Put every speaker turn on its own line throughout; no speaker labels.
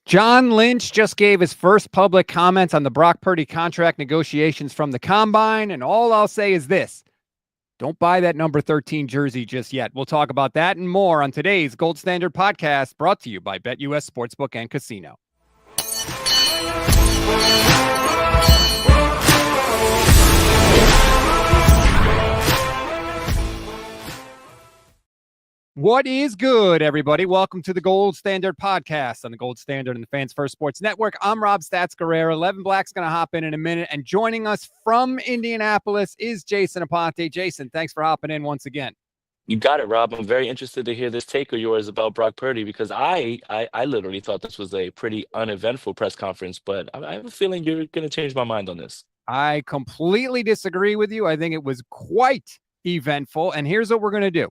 John Lynch just gave his first public comments on the Brock Purdy contract negotiations from the Combine, and all I'll say is this. Don't buy that number 13 jersey just yet. We'll talk about that and more on today's Gold Standard podcast, brought to you by BetUS Sportsbook and Casino. What is good, everybody? Welcome to the Gold Standard podcast on the Gold Standard and the Fans First Sports Network. I'm Rob Stats Guerrero. 11 Black's going to hop in a minute, and joining us from Indianapolis is Jason Aponte. Jason, thanks for hopping in once again.
You got it, Rob. I'm very interested to hear this take of yours about Brock Purdy because I literally thought this was a pretty uneventful press conference, but I have a feeling you're going to change my mind on this.
I completely disagree with you. I think it was quite eventful, and here's what we're going to do.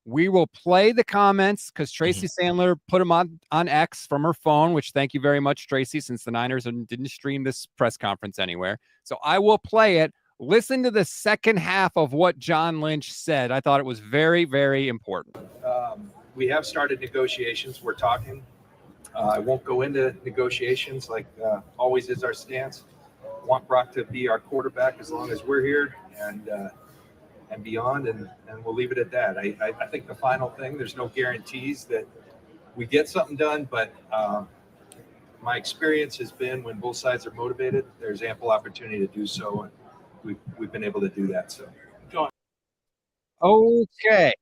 We will play the comments because Tracy Sandler put them on X from her phone, which thank you very much, Tracy, since the Niners didn't stream this press conference anywhere. So I will play it. Listen to the second half of what John Lynch said. I thought it was very, very important.
We have started negotiations. We're talking. I won't go into negotiations like always is our stance. I want Brock to be our quarterback as long as we're here and beyond, and we'll leave it at that. I think the final thing, there's no guarantees that we get something done, but my experience has been when both sides are motivated, there's ample opportunity to do so, and we've been able to do that. So, John.
Okay.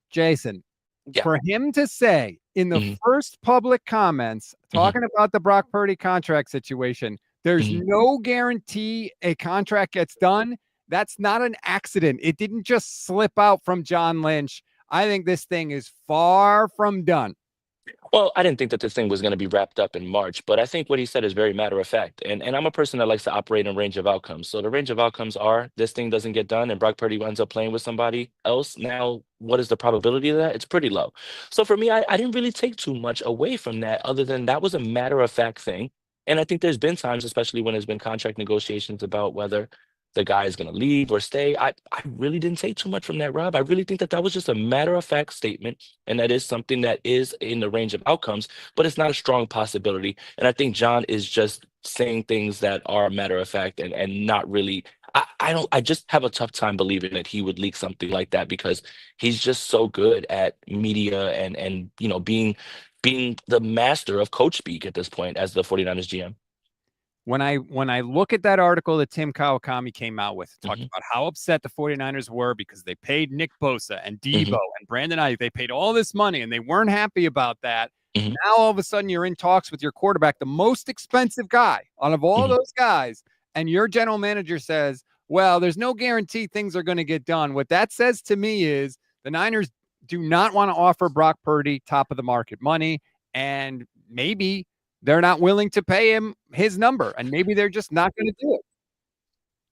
Jason,
Yeah.
For him to say in the first public comments, talking about the Brock Purdy contract situation, there's no guarantee a contract gets done. That's not an accident. It didn't just slip out from John Lynch. I think this thing is far from done.
Well, I didn't think that this thing was going to be wrapped up in March, but I think what he said is very matter of fact. And I'm a person that likes to operate in range of outcomes. So the range of outcomes are this thing doesn't get done and Brock Purdy ends up playing with somebody else. Now, what is the probability of that? It's pretty low. So for me, I didn't really take too much away from that other than that was a matter of fact thing. And I think there's been times, especially when there's been contract negotiations about whether the guy is going to leave or stay. I really didn't take too much from that, Rob. I really think that that was just a matter of fact statement. And that is something that is in the range of outcomes, but it's not a strong possibility. And I think John is just saying things that are a matter of fact and not really. I just have a tough time believing that he would leak something like that because he's just so good at media and being the master of coach speak at this point as the 49ers GM.
When I look at that article that Tim Kawakami came out with, talking about how upset the 49ers were because they paid Nick Bosa and Deebo and Brandon Aiyuk, they paid all this money and they weren't happy about that. Now all of a sudden you're in talks with your quarterback, the most expensive guy out of all those guys, and your general manager says, well, there's no guarantee things are going to get done. What that says to me is the Niners do not want to offer Brock Purdy top of the market money, and maybe they're not willing to pay him his number, and maybe they're just not going to do it.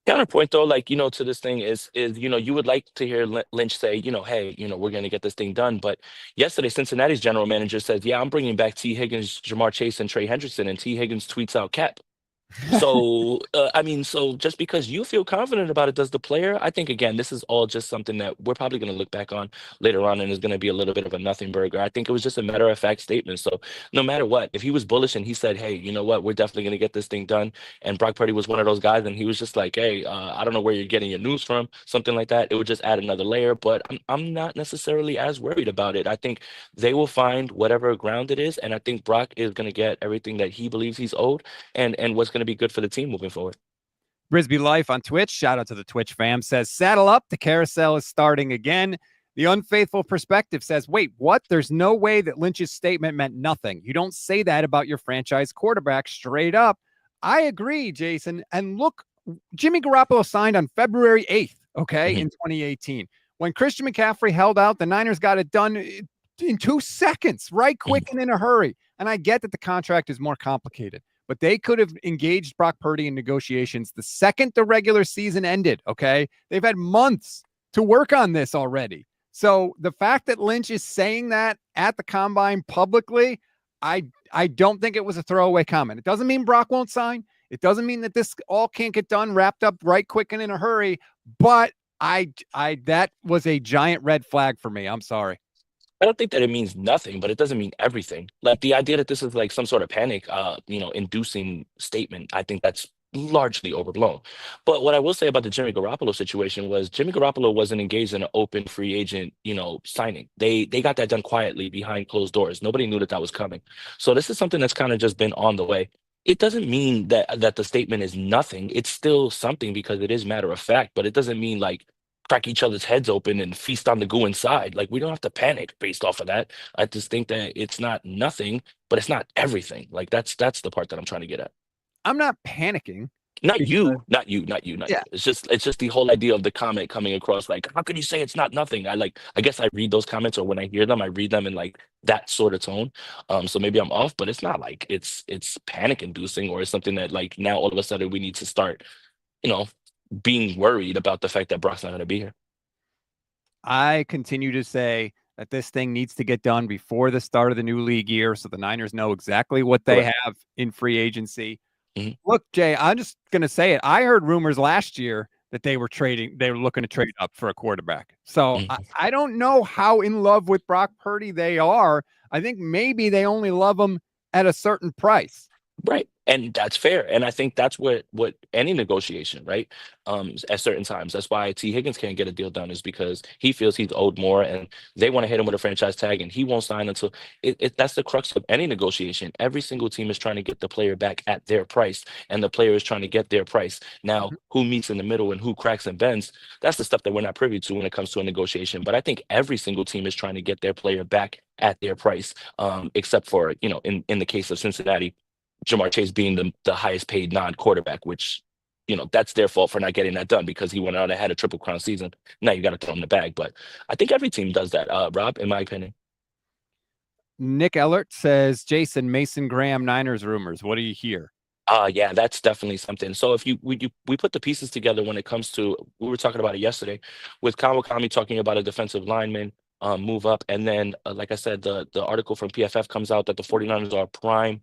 Counterpoint though, to this thing is you would like to hear Lynch say, hey, we're going to get this thing done. But yesterday, Cincinnati's general manager says, yeah, I'm bringing back T. Higgins, Jamar Chase, and Trey Hendrickson, and T. Higgins tweets out Cap. So, so just because you feel confident about it, does the player? I think, again, this is all just something that we're probably going to look back on later on and is going to be a little bit of a nothing burger. I think it was just a matter of fact statement. So no matter what, if he was bullish and he said, hey, you know what, we're definitely going to get this thing done. And Brock Purdy was one of those guys and he was just like, hey, I don't know where you're getting your news from, something like that. It would just add another layer. But I'm not necessarily as worried about it. I think they will find whatever ground it is. And I think Brock is going to get everything that he believes he's owed and what's going to be good for the team moving forward.
Brisbee Life on Twitch, shout out to the Twitch fam, says, saddle up, the carousel is starting again. The Unfaithful Perspective says, wait, what? There's no way that Lynch's statement meant nothing. You don't say that about your franchise quarterback straight up. I agree, Jason. And look, Jimmy Garoppolo signed on February 8th, in 2018. When Christian McCaffrey held out, the Niners got it done in 2 seconds, right quick and in a hurry. And I get that the contract is more complicated, but they could have engaged Brock Purdy in negotiations the second the regular season ended, They've had months to work on this already. So the fact that Lynch is saying that at the Combine publicly, I don't think it was a throwaway comment. It doesn't mean Brock won't sign. It doesn't mean that this all can't get done, wrapped up right quick and in a hurry, but that was a giant red flag for me. I'm sorry.
I don't think that it means nothing, but it doesn't mean everything. Like the idea that this is like some sort of panic, inducing statement, I think that's largely overblown. But what I will say about the Jimmy Garoppolo situation was Jimmy Garoppolo wasn't engaged in an open free agent, signing. They got that done quietly behind closed doors. Nobody knew that that was coming. So this is something that's kind of just been on the way. It doesn't mean that the statement is nothing. It's still something because it is matter of fact, but it doesn't mean like crack each other's heads open and feast on the goo inside. Like we don't have to panic based off of that. I just think that it's not nothing, but it's not everything. Like that's the part that I'm trying to get at.
I'm not panicking.
Not
because-
you, not you, not you, not
Yeah.
you. It's just the whole idea of the comment coming across like, how can you say it's not nothing? I guess I read those comments, or when I hear them, I read them in like that sort of tone. So maybe I'm off, but it's not like it's panic inducing, or it's something that like now all of a sudden we need to start, you know, being worried about the fact that Brock's not gonna be here.
I continue to say that this thing needs to get done before the start of the new league year so the Niners know exactly what they
Correct.
have in free agency.
Mhm.
Look, Jay, I'm just going to say it. I heard rumors last year that they were looking to trade up for a quarterback. So
Mhm.
I don't know how in love with Brock Purdy they are. I think maybe they only love him at a certain price.
Right. And that's fair. And I think that's what any negotiation, right? At certain times. That's why T. Higgins can't get a deal done, is because he feels he's owed more and they want to hit him with a franchise tag and he won't sign until that's the crux of any negotiation. Every single team is trying to get the player back at their price, and the player is trying to get their price. Now, who meets in the middle and who cracks and bends, that's the stuff that we're not privy to when it comes to a negotiation. But I think every single team is trying to get their player back at their price, except for, in the case of Cincinnati, Jamar Chase being the highest paid non-quarterback, which, that's their fault for not getting that done because he went out and had a triple crown season. Now you got to throw him the bag. But I think every team does that, Rob, in my opinion.
Nick Ellert says, Jason, Mason Graham, Niners rumors. What do you hear?
Yeah, that's definitely something. So if we put the pieces together when it comes to, we were talking about it yesterday with Kawakami talking about a defensive lineman move up, and then like I said, the article from PFF comes out that the 49ers are a prime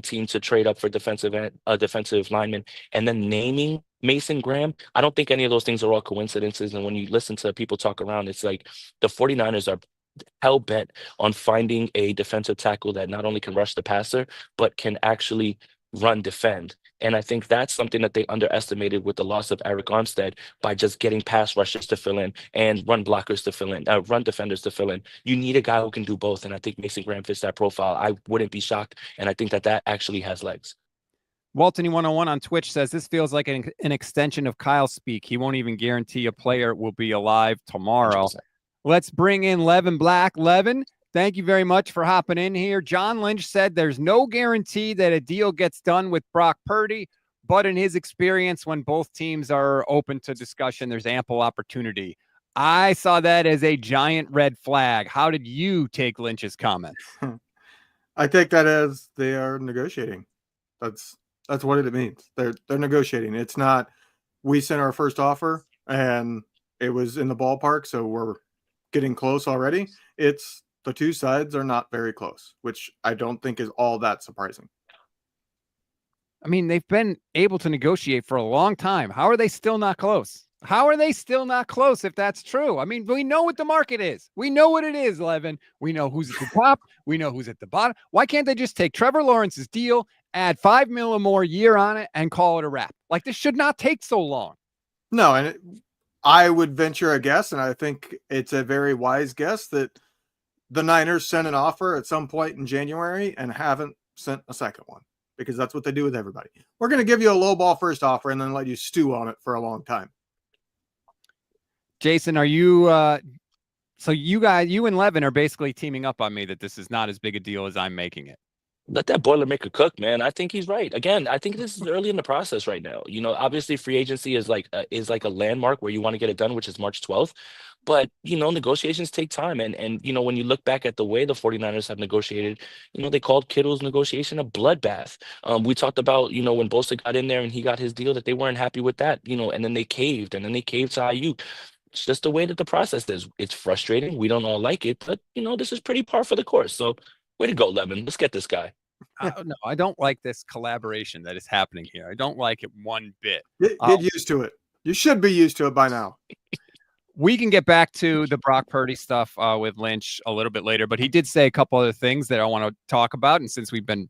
team to trade up for defensive lineman, and then naming Mason Graham. I don't think any of those things are all coincidences. And when you listen to people talk around, it's like the 49ers are hell bent on finding a defensive tackle that not only can rush the passer, but can actually run defend. And I think that's something that they underestimated with the loss of Eric Armstead by just getting pass rushers to fill in and run blockers to fill in, run defenders to fill in. You need a guy who can do both. And I think Mason Graham fits that profile. I wouldn't be shocked. And I think that actually has legs.
Waltony 101 on Twitch says this feels like an extension of Kyle speak. He won't even guarantee a player will be alive tomorrow.
100%.
Let's bring in Levin Black. Levin, thank you very much for hopping in here. John Lynch said there's no guarantee that a deal gets done with Brock Purdy, but in his experience, when both teams are open to discussion, there's ample opportunity. I saw that as a giant red flag. How did you take Lynch's comments?
I take that as they are negotiating. That's what it means. They're negotiating. It's not we sent our first offer and it was in the ballpark, so we're getting close already. It's the two sides are not very close, which I don't think is all that surprising.
I mean, they've been able to negotiate for a long time. How are they still not close? How are they still not close if that's true? I mean, we know what the market is. We know what it is, Levin. We know who's at the top. We know who's at the bottom. Why can't they just take Trevor Lawrence's deal, add $5 million more a year on it, and call it a wrap? Like, this should not take so long.
No, and I would venture a guess, and I think it's a very wise guess, that the Niners sent an offer at some point in January and haven't sent a second one, because that's what they do with everybody. We're going to give you a low ball first offer and then let you stew on it for a long time.
Jason, are you so you and Levin are basically teaming up on me that this is not as big a deal as I'm making it?
Let that Boilermaker cook, man. I think he's right. Again, I think this is early in the process right now. Obviously free agency is like a landmark where you want to get it done, which is March 12th. But, negotiations take time. And when you look back at the way the 49ers have negotiated, they called Kittle's negotiation a bloodbath. We talked about, when Bosa got in there and he got his deal, that they weren't happy with that, and then they caved, and then they caved to Aiyuk. It's just the way that the process is. It's frustrating. We don't all like it, but, this is pretty par for the course. So way to go, Levin. Let's get this guy.
No, I don't like this collaboration that is happening here. I don't like it one bit.
Get used to it. You should be used to it by now.
We can get back to the Brock Purdy stuff with Lynch a little bit later, but he did say a couple other things that I want to talk about. And since we've been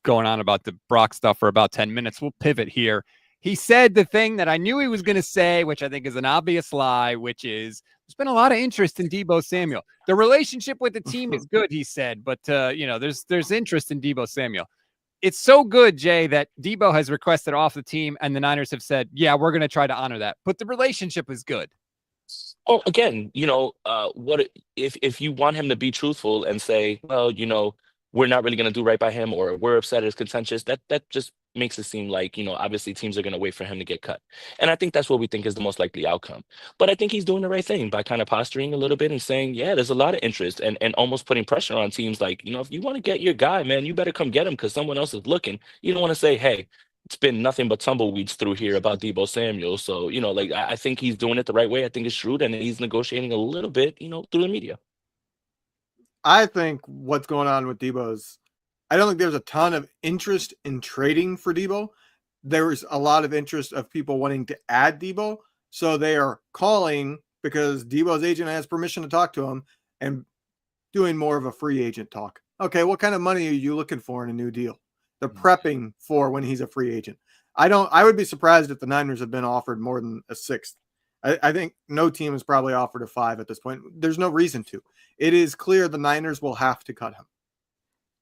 going on about the Brock stuff for about 10 minutes, we'll pivot here. He said the thing that I knew he was going to say, which I think is an obvious lie, which is there's been a lot of interest in Deebo Samuel. The relationship with the team is good, he said, but there's interest in Deebo Samuel. It's so good, Jay, that Deebo has requested off the team and the Niners have said, yeah, we're going to try to honor that. But the relationship is good.
Oh, again, what if you want him to be truthful and say, well, we're not really going to do right by him, or we're upset, it's contentious, that just makes it seem like, obviously teams are going to wait for him to get cut. And I think that's what we think is the most likely outcome. But I think he's doing the right thing by kind of posturing a little bit and saying, yeah, there's a lot of interest, and almost putting pressure on teams like, if you want to get your guy, man, you better come get him because someone else is looking. You don't want to say, hey, it's been nothing but tumbleweeds through here about Deebo Samuel. So, I think he's doing it the right way. I think it's shrewd, and he's negotiating a little bit, through the media.
I think what's going on with Deebo is I don't think there's a ton of interest in trading for Deebo. There's a lot of interest of people wanting to add Deebo. So they are calling because Deebo's agent has permission to talk to him and doing more of a free agent talk. Okay, what kind of money are you looking for in a new deal? They're prepping for when he's a free agent. I would be surprised if the Niners have been offered more than a sixth. I think no team has probably offered a 5 at this point. There's no reason to. It is clear the Niners will have to cut him.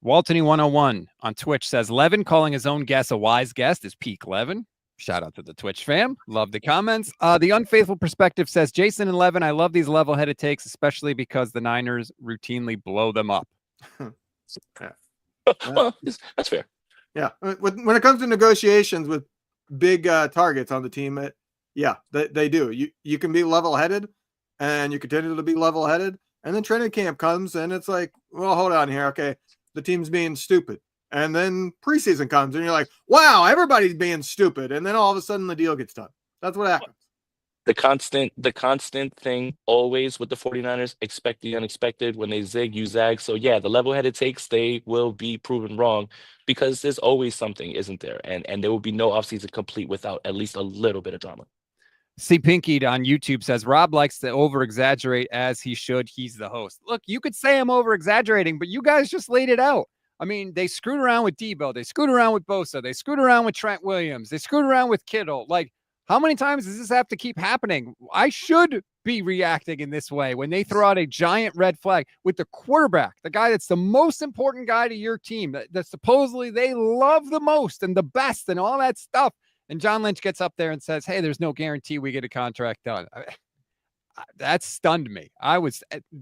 Waltony 101 on Twitch says Levin calling his own guess a wise guest is peak Levin. Shout out to the Twitch fam. Love the comments. The Unfaithful Perspective says Jason and Levin, I love these level-headed takes, especially because the Niners routinely blow them up.
Yeah.
Well, that's fair.
Yeah. When it comes to negotiations with big targets on the team, they do. You can be level-headed, and you continue to be level-headed, and then training camp comes, and it's like, well, hold on here. Okay, the team's being stupid. And then preseason comes, and you're like, wow, everybody's being stupid. And then all of a sudden the deal gets done. That's what happens.
The constant thing always with the 49ers, expect the unexpected. When they zig, you zag. So yeah, the level-headed takes, they will be proven wrong because there's always something, isn't there? And there will be no offseason complete without at least a little bit of drama.
C. Pinky on YouTube says Rob likes to over-exaggerate as he should. He's the host. Look, you could say I'm over-exaggerating, but you guys just laid it out. I mean, they screwed around with Deebo. They screwed around with Bosa. They screwed around with Trent Williams. They screwed around with Kittle. Like, how many times does this have to keep happening? I should be reacting in this way when they throw out a giant red flag with the quarterback, the guy that's the most important guy to your team, that supposedly they love the most and the best and all that stuff. And John Lynch gets up there and says, hey, there's no guarantee we get a contract done. That stunned me.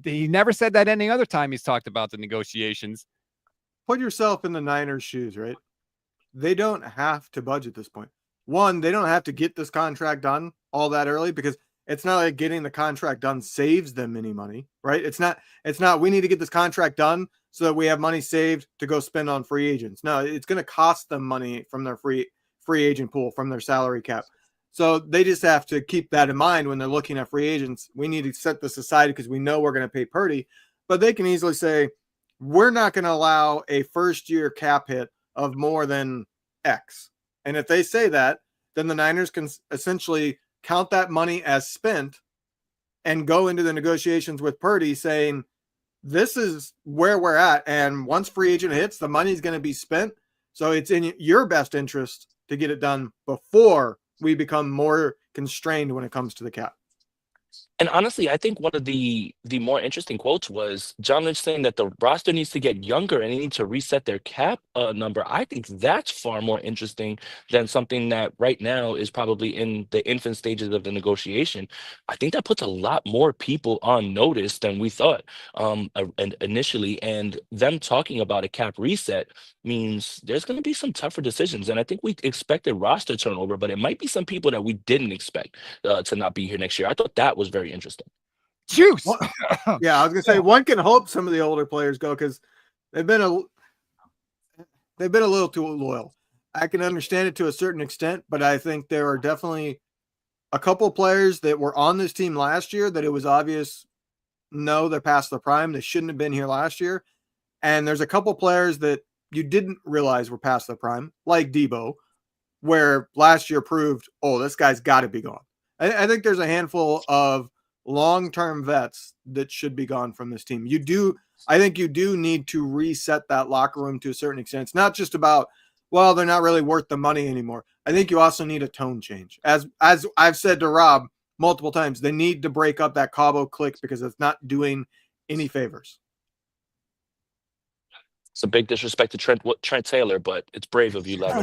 He never said that any other time he's talked about the negotiations.
Put yourself in the Niners' shoes, right? They don't have to budge at this point. One, they don't have to get this contract done all that early because it's not like getting the contract done saves them any money, right? It's not we need to get this contract done so that we have money saved to go spend on free agents. No, it's going to cost them money from their free agent pool, from their salary cap. So they just have to keep that in mind when they're looking at free agents. We need to set this aside because we know we're going to pay Purdy, but they can easily say, we're not going to allow a first-year cap hit of more than X. And if they say that, then the Niners can essentially count that money as spent and go into the negotiations with Purdy saying, this is where we're at. And once free agent hits, the money's going to be spent. So it's in your best interest to get it done before we become more constrained when it comes to the cap.
And honestly, I think one of the more interesting quotes was John Lynch saying that the roster needs to get younger and they need to reset their cap number. I think that's far more interesting than something that right now is probably in the infant stages of the negotiation. I think that puts a lot more people on notice than we thought initially. And them talking about a cap reset means there's going to be some tougher decisions. And I think we expected roster turnover, but it might be some people that we didn't expect to not be here next year. I thought that was very interesting.
Juice.
Well, yeah, I was gonna say one can hope some of the older players go because they've been a little too loyal. I can understand it to a certain extent, but I think there are definitely a couple players that were on this team last year that it was obvious, no, they're past their prime. They shouldn't have been here last year. And there's a couple players that you didn't realize were past their prime, like Deebo, where last year proved, oh, this guy's got to be gone. I think there's a handful of long-term vets that should be gone from this team. I think you do need to reset that locker room to a certain extent. It's not just about, well, they're not really worth the money anymore. I think you also need a tone change. As I've said to Rob multiple times, they need to break up that Cabo clique because it's not doing any favors.
It's a big disrespect to Trent Taylor, but it's brave of you, Levin.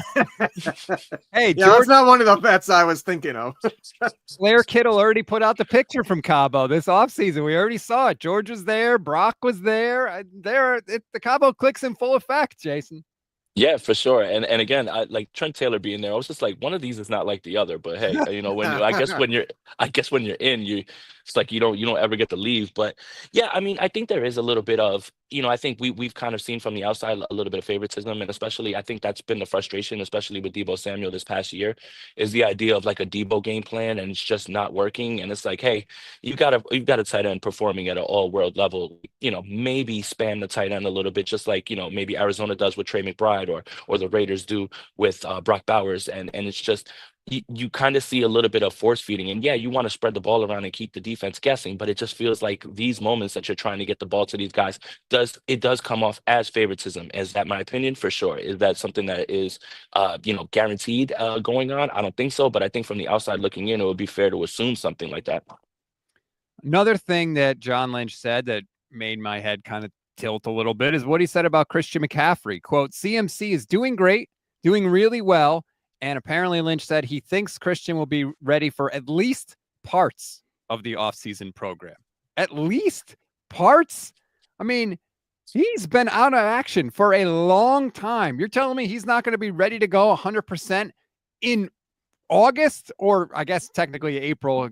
Hey,
Yeah,
George,
that's not one of the bets I was thinking of.
Blair Kittle already put out the picture from Cabo this offseason. We already saw it. George was there. Brock was there. The Cabo click's in full effect, Jason.
Yeah, for sure. And again, I like Trent Taylor being there. I was just like, one of these is not like the other. But hey, I guess when you're in, it's like you don't ever get to leave. But yeah, I mean, I think there is a little bit of, I think we've kind of seen from the outside a little bit of favoritism, and especially I think that's been the frustration, especially with Deebo Samuel this past year, is the idea of like a Deebo game plan and it's just not working. And it's like, hey, you've got a tight end performing at an all world level, maybe span the tight end a little bit, just like, maybe Arizona does with Trey McBride or the Raiders do with Brock Bowers. And it's just, you kind of see a little bit of force feeding. And yeah, you want to spread the ball around and keep the defense guessing, but it just feels like these moments that you're trying to get the ball to these guys does come off as favoritism. Is that my opinion? For sure. Is that something that is guaranteed going on? I don't think so, but I think from the outside looking in, it would be fair to assume something like that.
Another thing that John Lynch said that made my head kind of tilt a little bit is what he said about Christian McCaffrey. Quote, CMC is doing great, doing really well. And apparently Lynch said he thinks Christian will be ready for at least parts of the offseason program. At least parts? I mean, he's been out of action for a long time. You're telling me he's not going to be ready to go 100% in August, or I guess technically April,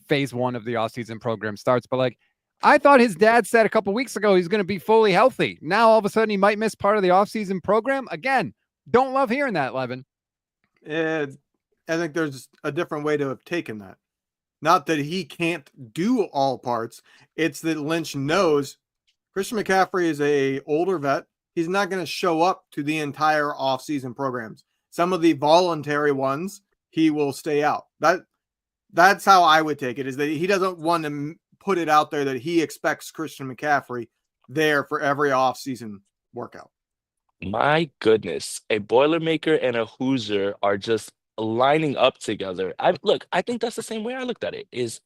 phase 1 of the offseason program starts. But like, I thought his dad said a couple weeks ago he's going to be fully healthy. Now all of a sudden he might miss part of the offseason program. Again, don't love hearing that, Levin.
I think there's a different way to have taken that. Not that he can't do all parts. It's that Lynch knows Christian McCaffrey is a older vet. He's not going to show up to the entire offseason programs. Some of the voluntary ones, he will stay out. That's how I would take it, is that he doesn't want to put it out there that he expects Christian McCaffrey there for every offseason workout.
My goodness, a Boilermaker and a Hoosier are just lining up together. I think that's the same way I looked at it, is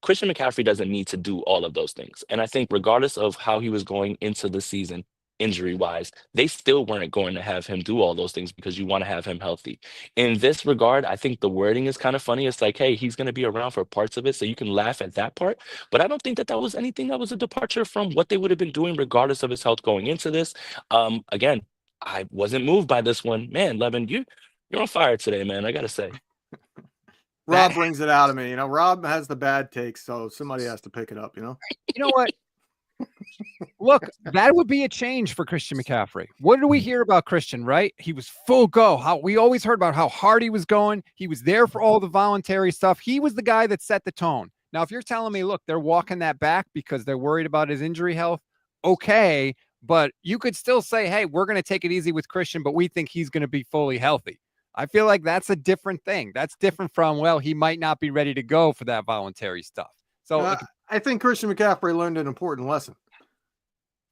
Christian McCaffrey doesn't need to do all of those things. And I think regardless of how he was going into the season, injury-wise, they still weren't going to have him do all those things because you want to have him healthy. In this regard, I think the wording is kind of funny. It's like, hey, he's going to be around for parts of it, so you can laugh at that part. But I don't think that was anything that was a departure from what they would have been doing regardless of his health going into this. Again, I wasn't moved by this one. Man, Levin, you're on fire today, man. I got to say.
Rob brings it out of me. Rob has the bad takes, so somebody has to pick it up, You
know what? Look, that would be a change for Christian McCaffrey. What did we hear about Christian, right? He was full go. We always heard about how hard he was going. He was there for all the voluntary stuff. He was the guy that set the tone. Now, if you're telling me, look, they're walking that back because they're worried about his injury health, okay, but you could still say, hey, we're going to take it easy with Christian, but we think he's going to be fully healthy. I feel like that's a different thing. That's different from, well, he might not be ready to go for that voluntary stuff. So
I think Christian McCaffrey learned an important lesson.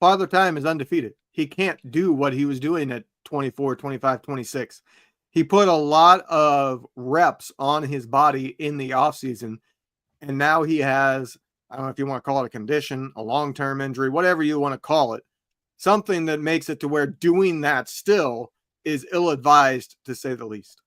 Father Time is undefeated. He can't do what he was doing at 24, 25, 26. He put a lot of reps on his body in the offseason, and now he has, I don't know if you want to call it a condition, a long-term injury, whatever you want to call it, something that makes it to where doing that still is ill-advised, to say the least.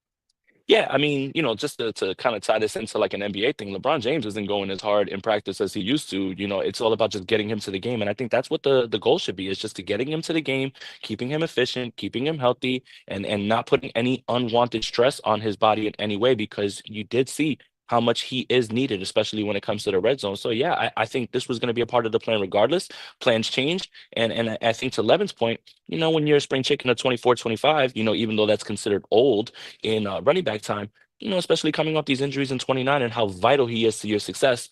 Yeah, I mean, just to kind of tie this into like an NBA thing, LeBron James isn't going as hard in practice as he used to. It's all about just getting him to the game. And I think that's what the goal should be, is just to getting him to the game, keeping him efficient, keeping him healthy, and not putting any unwanted stress on his body in any way, because you did see how much he is needed, especially when it comes to the red zone. So yeah, I think this was going to be a part of the plan regardless. Plans change. And I think to Levin's point, when you're a spring chicken at 24, 25, even though that's considered old in running back time, especially coming off these injuries in 29 and how vital he is to your success,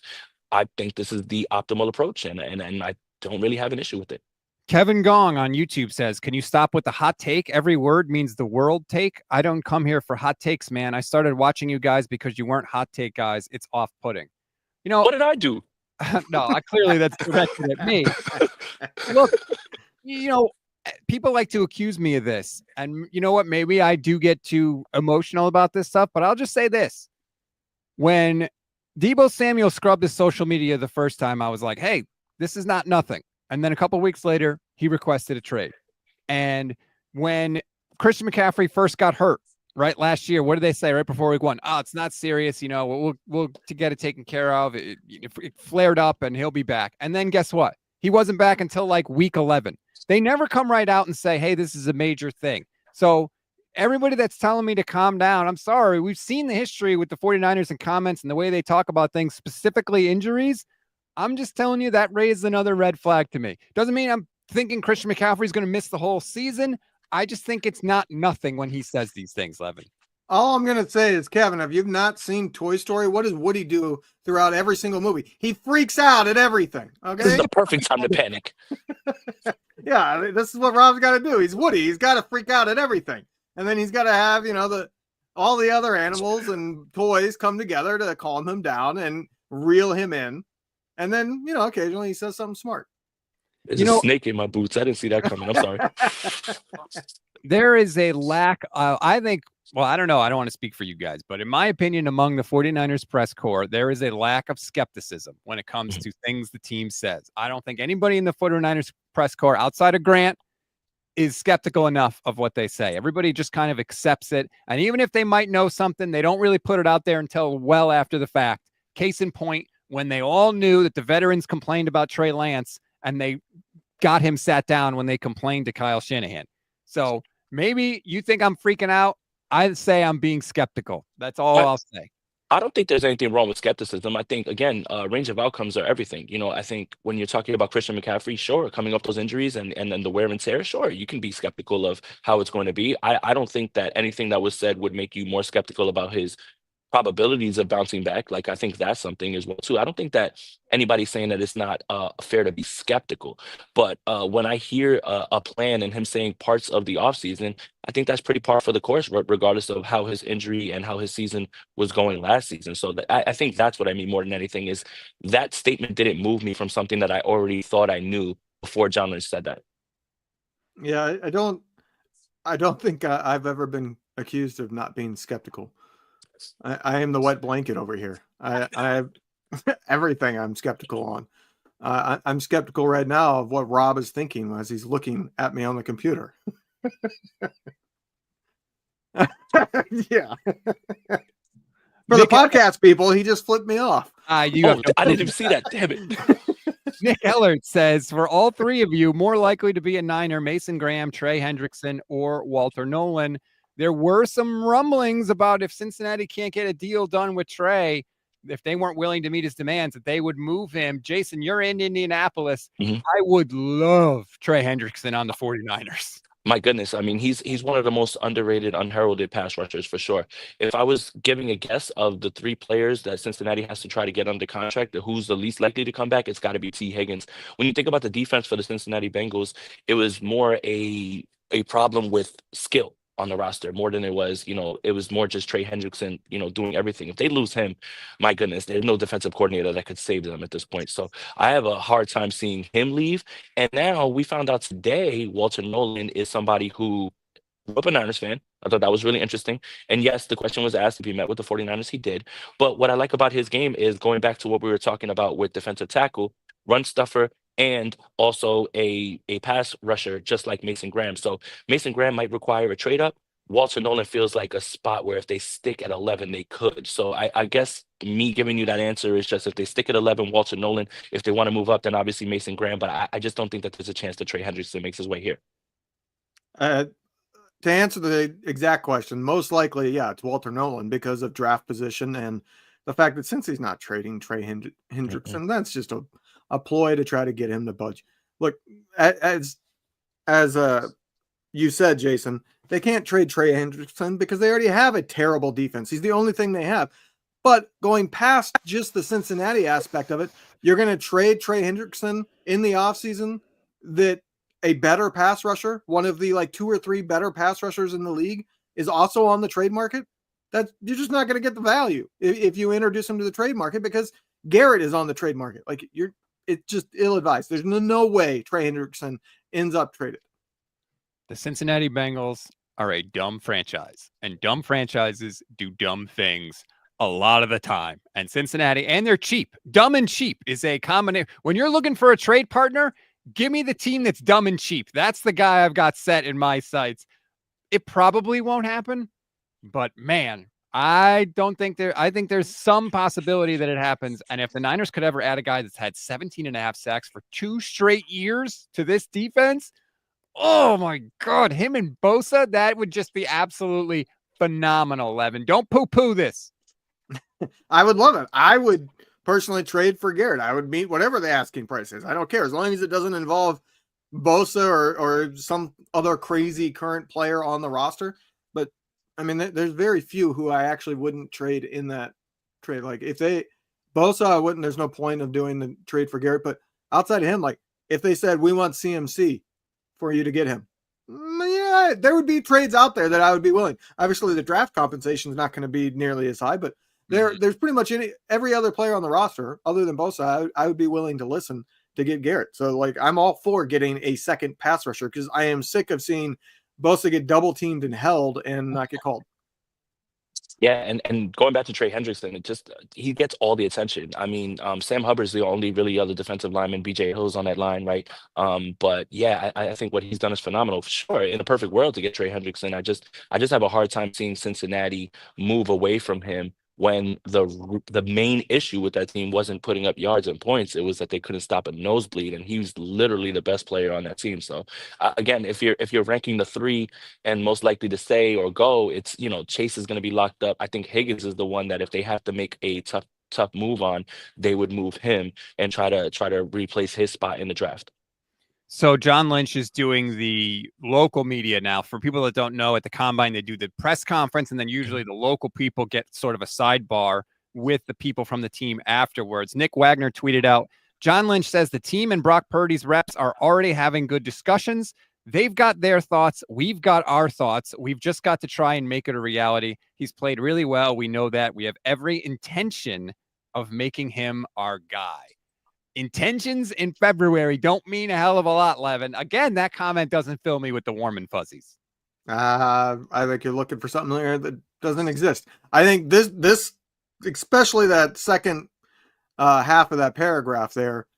I think this is the optimal approach. And I don't really have an issue with it.
Kevin Gong on YouTube says, can you stop with the hot take? Every word means the world take. I don't come here for hot takes, man. I started watching you guys because you weren't hot take guys. It's off-putting.
What did I do?
No, clearly that's directed at me. Look, people like to accuse me of this. And you know what? Maybe I do get too emotional about this stuff, but I'll just say this. When Deebo Samuel scrubbed his social media the first time, I was like, hey, this is not nothing. And then a couple of weeks later, he requested a trade. And when Christian McCaffrey first got hurt, right, last year, what did they say right before week 1? Oh, it's not serious. We'll to get it taken care of. It flared up and he'll be back. And then guess what? He wasn't back until like week 11. They never come right out and say, hey, this is a major thing. So everybody that's telling me to calm down, I'm sorry. We've seen the history with the 49ers and comments and the way they talk about things, specifically injuries. I'm just telling you that raised another red flag to me. Doesn't mean I'm thinking Christian McCaffrey is going to miss the whole season. I just think it's not nothing when he says these things, Levin.
All I'm going to say is, Kevin, if you've not seen Toy Story, what does Woody do throughout every single movie? He freaks out at everything. Okay.
This is the perfect time to panic.
Yeah, this is what Rob's got to do. He's Woody. He's got to freak out at everything. And then he's got to have, all the other animals and toys come together to calm him down and reel him in. And then, occasionally he says something smart.
There's a snake in my boots. I didn't see that coming. I'm sorry.
There is a lack of, I think, well, I don't know. I don't want to speak for you guys, but in my opinion, among the 49ers press corps, there is a lack of skepticism when it comes to things the team says. I don't think anybody in the 49ers press corps outside of Grant is skeptical enough of what they say. Everybody just kind of accepts it. And even if they might know something, they don't really put it out there until well after the fact. Case in point, when they all knew that the veterans complained about Trey Lance and they got him sat down when they complained to Kyle Shanahan. So maybe you think I'm freaking out. I'd say I'm being skeptical. That's all I'll say.
I don't think there's anything wrong with skepticism. I think, again, range of outcomes are everything. I think when you're talking about Christian McCaffrey, sure, coming off those injuries and then the wear and tear, sure, you can be skeptical of how it's going to be. I don't think that anything that was said would make you more skeptical about his probabilities of bouncing back. Like, I think that's something as well too. I don't think that anybody's saying that it's not fair to be skeptical, but when I hear a plan and him saying parts of the offseason, I think that's pretty par for the course, regardless of how his injury and how his season was going last season. So I think that's what I mean more than anything, is that statement didn't move me from something that I already thought I knew before John Lynch said that.
Yeah, I don't think I've ever been accused of not being skeptical. I am the wet blanket over here. I have everything I'm skeptical on. I'm skeptical right now of what Rob is thinking as he's looking at me on the computer. Yeah. For the podcast people, he just flipped me off.
I didn't even see that. Damn it.
Nick Ellert says, for all three of you, more likely to be a Niner, Mason Graham, Trey Hendrickson, or Walter Nolan. There were some rumblings about if Cincinnati can't get a deal done with Trey, if they weren't willing to meet his demands, that they would move him. Jason, you're in Indianapolis.
Mm-hmm.
I would love Trey Hendrickson on the 49ers.
My goodness. I mean, he's one of the most underrated, unheralded pass rushers for sure. If I was giving a guess of the three players that Cincinnati has to try to get under contract, who's the least likely to come back, it's got to be T. Higgins. When you think about the defense for the Cincinnati Bengals, it was more a problem with skill on the roster more than it was, it was more just Trey Hendrickson, doing everything. If they lose him, my goodness, there's no defensive coordinator that could save them at this point. So I have a hard time seeing him leave. And now we found out today, Walter Nolan is somebody who grew up a Niners fan. I thought that was really interesting. And yes, the question was asked if he met with the 49ers. He did. But what I like about his game is going back to what we were talking about with defensive tackle, run stuffer, and also a pass rusher, just like Mason Graham. So Mason Graham might require a trade up. Walter Nolan feels like a spot where if they stick at 11, they could. So I guess me giving you that answer is just if they stick at 11, Walter Nolan. If they want to move up, then obviously Mason Graham. But I just don't think that there's a chance that Trey Hendrickson makes his way here.
To answer the exact question, most likely, yeah, it's Walter Nolan because of draft position and the fact that since he's not trading Trey Hendrickson, that's just a ploy to try to get him to budge. Look, as you said, Jason, they can't trade Trey Hendrickson because they already have a terrible defense. He's the only thing they have. But going past just the Cincinnati aspect of it, you're going to trade Trey Hendrickson in the offseason that a better pass rusher, one of the 2 or 3 better pass rushers in the league, is also on the trade market. That you're just not going to get the value if you introduce him to the trade market because Garrett is on the trade market. Like it's just ill-advised. There's no way Trey Hendrickson ends up traded.
The Cincinnati Bengals are a dumb franchise, and dumb franchises do dumb things a lot of the time. And Cincinnati, and they're cheap. Dumb and cheap is a combination. When you're looking for a trade partner, give me the team that's dumb and cheap. That's the guy I've got set in my sights. It probably won't happen, but man, I think there's some possibility that it happens. And if the Niners could ever add a guy that's had 17.5 sacks for 2 straight years to this defense, oh my God, him and Bosa, that would just be absolutely phenomenal, Levin. Don't poo-poo this.
I would love it. I would personally trade for Garrett. I would meet whatever the asking price is. I don't care. As long as it doesn't involve Bosa or some other crazy current player on the roster. But I mean, there's very few who I actually wouldn't trade in that trade. Like if Bosa, I wouldn't, there's no point of doing the trade for Garrett. But outside of him, like if they said, we want CMC for you to get him, yeah, there would be trades out there that I would be willing. Obviously the draft compensation is not going to be nearly as high, but there's pretty much every other player on the roster other than Bosa, I would be willing to listen to get Garrett. So like I'm all for getting a second pass rusher because I am sick of seeing Bosa get double teamed and held and not get called.
Yeah, and going back to Trey Hendrickson, he gets all the attention. I mean, Sam Hubbard's the only really other defensive lineman. BJ Hill's on that line, right? But yeah, I think what he's done is phenomenal. For sure, in a perfect world to get Trey Hendrickson, I just have a hard time seeing Cincinnati move away from him when the main issue with that team wasn't putting up yards and points. It was that they couldn't stop a nosebleed, and he was literally the best player on that team. So again, if you're ranking the 3 and most likely to stay or go, it's Chase is going to be locked up. I think Higgins is the one that if they have to make a tough move on, they would move him and try to replace his spot in the draft.
So John Lynch is doing the local media now. For people that don't know, at the Combine, they do the press conference, and then usually the local people get sort of a sidebar with the people from the team afterwards. Nick Wagner tweeted out, John Lynch says the team and Brock Purdy's reps are already having good discussions. They've got their thoughts. We've got our thoughts. We've just got to try and make it a reality. He's played really well. We know that. We have every intention of making him our guy. Intentions in February don't mean a hell of a lot, Levin. Again, that comment doesn't fill me with the warm and fuzzies.
I think you're looking for something there that doesn't exist. I think this especially that second half of that paragraph there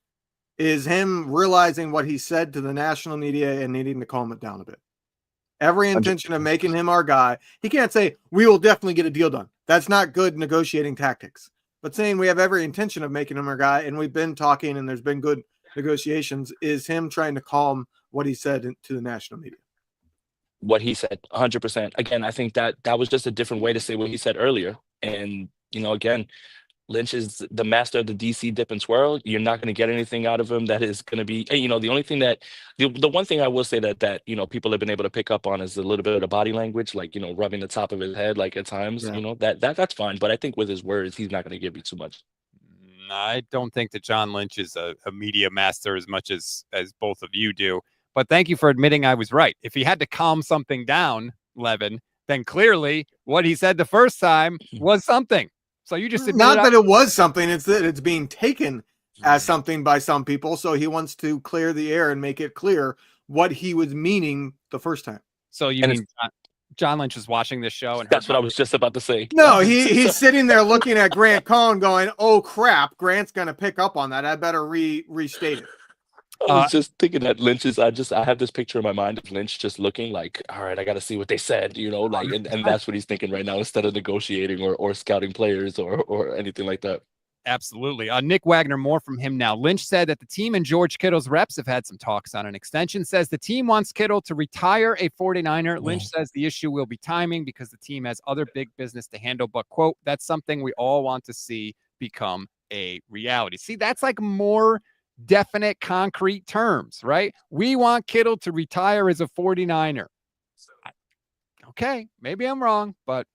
is him realizing what he said to the national media and needing to calm it down a bit. Every intention of making him our guy. He can't say, we will definitely get a deal done. That's not good negotiating tactics. But saying we have every intention of making him our guy, and we've been talking and there's been good negotiations, is him trying to calm what he said to the national media.
What he said, 100%. Again, I think that was just a different way to say what he said earlier. And, again, Lynch is the master of the DC dip and swirl. You're not going to get anything out of him that is going to be, the only thing that, the one thing I will say that people have been able to pick up on is a little bit of the body language, like, rubbing the top of his head, like at times, that's fine. But I think with his words, he's not going to give you too much.
I don't think that John Lynch is a media master as much as both of you do. But thank you for admitting I was right. If he had to calm something down, Levin, then clearly what he said the first time was something. So you just
not that it was something, it's that it's being taken as something by some people. So he wants to clear the air and make it clear what he was meaning the first time.
So you mean John Lynch is watching this show? And
that's what I was just about to say.
No, he's sitting there looking at Grant Cohn going, oh crap, Grant's going to pick up on that. I better restate it.
I was just thinking that Lynch is, I have this picture in my mind of Lynch just looking like, all right, I got to see what they said, and that's what he's thinking right now instead of negotiating or scouting players or anything like that.
Absolutely. Nick Wagner, more from him now. Lynch said that the team and George Kittle's reps have had some talks on an extension, says the team wants Kittle to retire a 49er. Lynch says the issue will be timing because the team has other big business to handle, but, quote, that's something we all want to see become a reality. See, that's like more definite, concrete terms, right? We want Kittle to retire as a 49er. Okay, maybe I'm wrong, but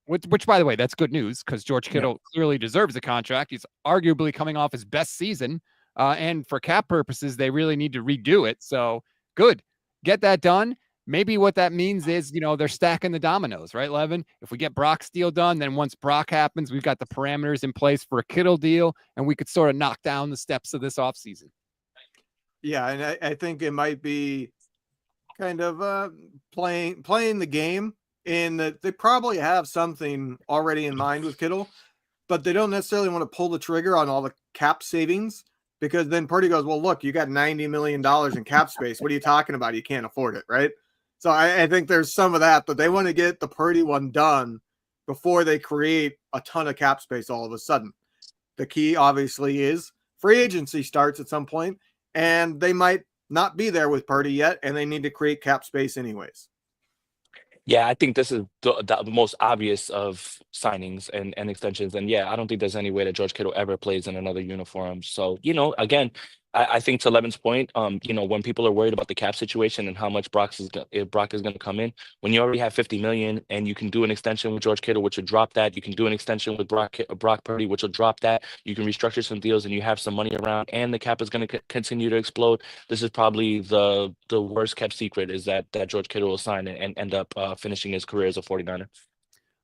which by the way, that's good news because George Kittle clearly deserves a contract. He's arguably coming off his best season, and for cap purposes, they really need to redo it. So good, get that done. maybe what that means is, they're stacking the dominoes, right, Levin? If we get Brock's deal done, then once Brock happens, we've got the parameters in place for a Kittle deal, and we could sort of knock down the steps of this offseason.
Yeah, and I think it might be kind of playing the game in that they probably have something already in mind with Kittle, but they don't necessarily want to pull the trigger on all the cap savings, because then Purdy goes, well, look, you got $90 million in cap space. What are you talking about? You can't afford it, right? So I think there's some of that, but they want to get the Purdy one done before they create a ton of cap space all of a sudden. The key, obviously, is free agency starts at some point, and they might not be there with Purdy yet, and they need to create cap space anyways.
Yeah, I think this is the most obvious of signings and extensions. And yeah, I don't think there's any way that George Kittle ever plays in another uniform. So, again, I think to Levin's point, when people are worried about the cap situation and how much Brock is going to come in, when you already have 50 million and you can do an extension with George Kittle, which will drop that. You can do an extension with Brock Purdy, which will drop that. You can restructure some deals and you have some money around, and the cap is going to continue to explode. This is probably the worst kept secret, is that George Kittle will sign and end up finishing his career as a 49er.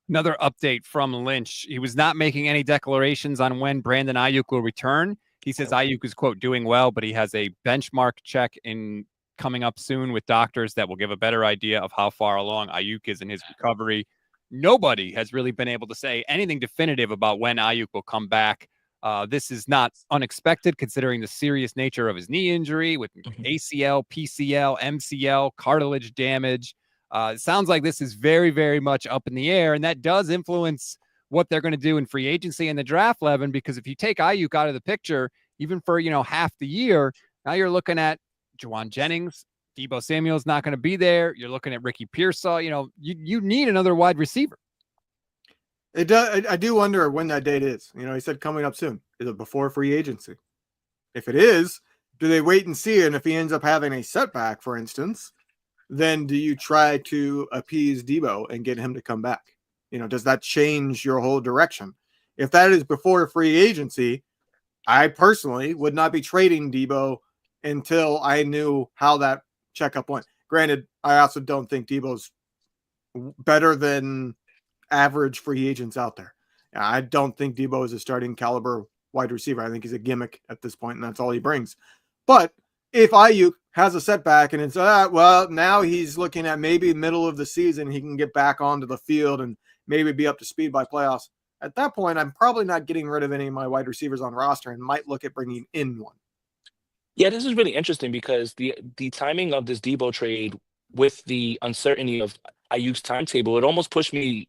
Another update from Lynch. He was not making any declarations on when Brandon Aiyuk will return. He says Aiyuk is, quote, doing well, but he has a benchmark check coming up soon with doctors that will give a better idea of how far along Aiyuk is in his recovery. Nobody has really been able to say anything definitive about when Aiyuk will come back. This is not unexpected considering the serious nature of his knee injury with ACL, PCL, MCL, cartilage damage. It sounds like this is very, very much up in the air, and that does influence what they're going to do in free agency and the draft, Levin, because if you take Aiyuk out of the picture, even for, half the year, now you're looking at Juwan Jennings, Deebo Samuel is not going to be there. You're looking at Ricky Pearsall. You need another wide receiver.
It does. I do wonder when that date is. He said coming up soon. Is it before free agency? If it is, do they wait and see? And if he ends up having a setback, for instance, then do you try to appease Deebo and get him to come back? Does that change your whole direction? If that is before free agency, I personally would not be trading Deebo until I knew how that checkup went. Granted, I also don't think Deebo's better than average free agents out there. I don't think Deebo is a starting caliber wide receiver. I think he's a gimmick at this point, and that's all he brings. But if Aiyuk has a setback and it's, now he's looking at maybe middle of the season, he can get back onto the field and maybe be up to speed by playoffs. At that point, I'm probably not getting rid of any of my wide receivers on roster and might look at bringing in one.
Yeah, this is really interesting because the timing of this Deebo trade with the uncertainty of Aiyuk's timetable, it almost pushed me,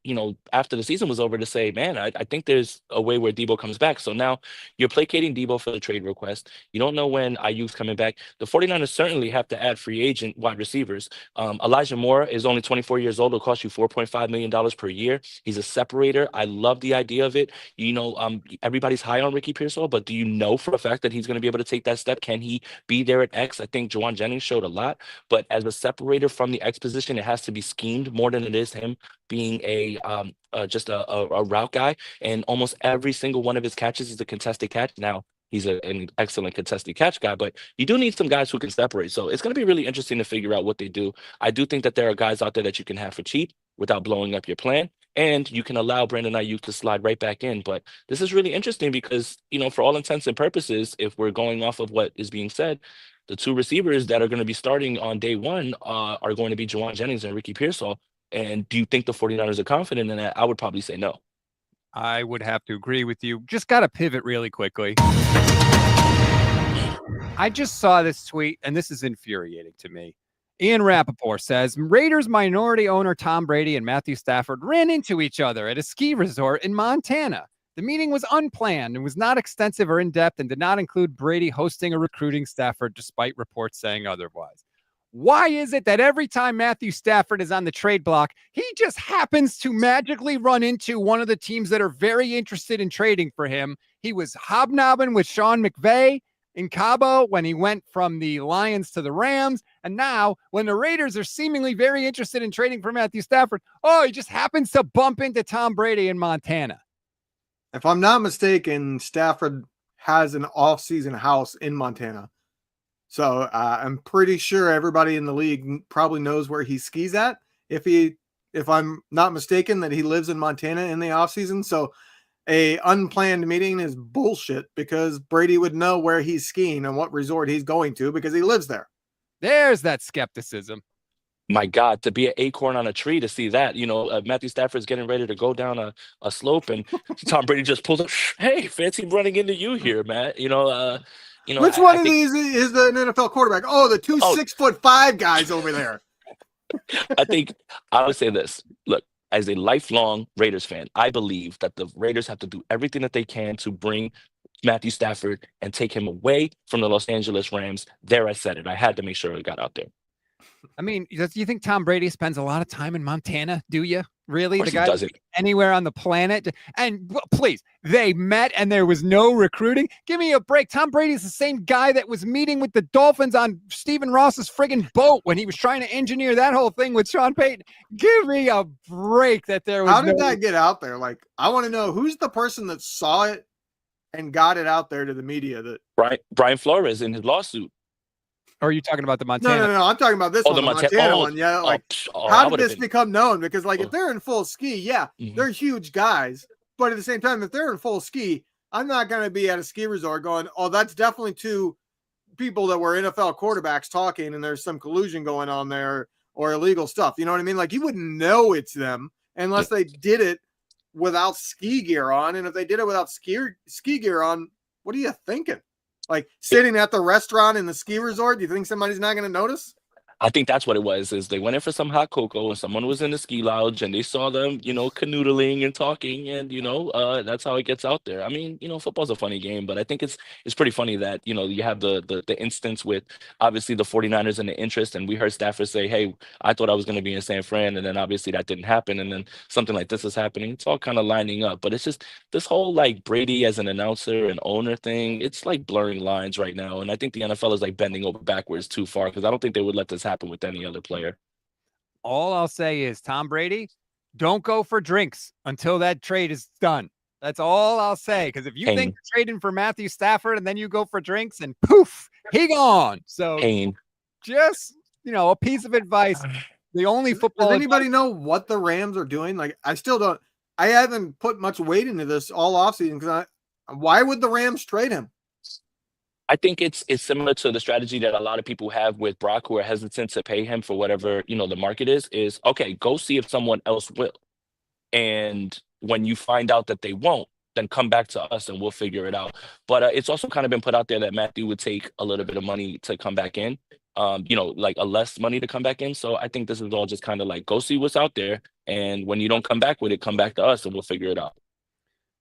after the season was over to say, man, I think there's a way where Deebo comes back. So now you're placating Deebo for the trade request. You don't know when Aiyuk's coming back. The 49ers certainly have to add free agent wide receivers. Elijah Moore is only 24 years old. It'll cost you $4.5 million per year. He's a separator. I love the idea of it. Everybody's high on Ricky Pearsall, but do you know for a fact that he's going to be able to take that step? Can he be there at X? I think Juwan Jennings showed a lot, but as a separator from the X position, it has to be schemed more than it is him being just a route guy. And almost every single one of his catches is a contested catch. Now, he's an excellent contested catch guy, but you do need some guys who can separate. So it's going to be really interesting to figure out what they do. I do think that there are guys out there that you can have for cheap without blowing up your plan. And you can allow Brandon Aiyuk to slide right back in. But this is really interesting because, for all intents and purposes, if we're going off of what is being said, the two receivers that are going to be starting on day one are going to be Juwan Jennings and Ricky Pearsall. And do you think the 49ers are confident in that? I would probably say no.
I would have to agree with you. Just got to pivot really quickly. I just saw this tweet, and this is infuriating to me. Ian Rappaport says, Raiders minority owner Tom Brady and Matthew Stafford ran into each other at a ski resort in Montana. The meeting was unplanned and was not extensive or in-depth and did not include Brady hosting or recruiting Stafford, despite reports saying otherwise. Why is it that every time Matthew Stafford is on the trade block, he just happens to magically run into one of the teams that are very interested in trading for him? He was hobnobbing with Sean McVay in Cabo when he went from the Lions to the Rams. And now when the Raiders are seemingly very interested in trading for Matthew Stafford, he just happens to bump into Tom Brady in Montana.
If I'm not mistaken, Stafford has an off-season house in Montana. So I'm pretty sure everybody in the league probably knows where he skis at. If I'm not mistaken, that he lives in Montana in the offseason. So a unplanned meeting is bullshit because Brady would know where he's skiing and what resort he's going to because he lives there.
There's that skepticism.
My God, to be an acorn on a tree to see that, Matthew Stafford's getting ready to go down a slope, and Tom Brady just pulls up. Hey, fancy running into you here, Matt.
Which one of these is an NFL quarterback? Oh, the two 6'5" guys over there.
I think I would say this. Look, as a lifelong Raiders fan, I believe that the Raiders have to do everything that they can to bring Matthew Stafford and take him away from the Los Angeles Rams. There, I said it. I had to make sure it got out there.
I mean, do you think Tom Brady spends a lot of time in Montana? Do you really?
The guy doesn't.
Anywhere on the planet? And please, they met and there was no recruiting. Give me a break. Tom Brady's the same guy that was meeting with the Dolphins on Stephen Ross's friggin' boat when he was trying to engineer that whole thing with Sean Payton. Give me a break that there was.
How did that get out there? Like, I want to know who's the person that saw it and got it out there to the media. That
Brian Flores in his lawsuit.
Or are you talking about the Montana?
No. I'm talking about this one, the Montana one. Yeah, how did this become known? Because, if they're in full ski, they're huge guys. But at the same time, if they're in full ski, I'm not going to be at a ski resort going, oh, that's definitely two people that were NFL quarterbacks talking, and there's some collusion going on there or illegal stuff. You know what I mean? Like, you wouldn't know it's them unless they did it without ski gear on. And if they did it without ski gear on, what are you thinking? Like sitting at the restaurant in the ski resort, do you think somebody's not going to notice?
I think that's what it was, is they went in for some hot cocoa and someone was in the ski lounge and they saw them, canoodling and talking, and, that's how it gets out there. I mean, football's a funny game, but I think it's pretty funny that, you have the instance with obviously the 49ers and the interest. And we heard Stafford say, hey, I thought I was going to be in San Fran. And then obviously that didn't happen. And then something like this is happening. It's all kind of lining up, but it's just this whole like Brady as an announcer and owner thing. It's like blurring lines right now. And I think the NFL is like bending over backwards too far, because I don't think they would let this happen with any other player.
All I'll say is, Tom Brady, don't go for drinks until that trade is done. That's all I'll say. Because if you think you're trading for Matthew Stafford and then you go for drinks and poof, he gone. So just, a piece of advice. The only football.
Does anybody know what the Rams are doing? Like, I still don't. I haven't put much weight into this all offseason because why would the Rams trade him?
I think it's similar to the strategy that a lot of people have with Brock, who are hesitant to pay him for whatever, the market is okay, go see if someone else will. And when you find out that they won't, then come back to us and we'll figure it out. But it's also kind of been put out there that Matthew would take a little bit of money to come back in, like a less money to come back in. So I think this is all just kind of like, go see what's out there. And when you don't come back with it, come back to us and we'll figure it out.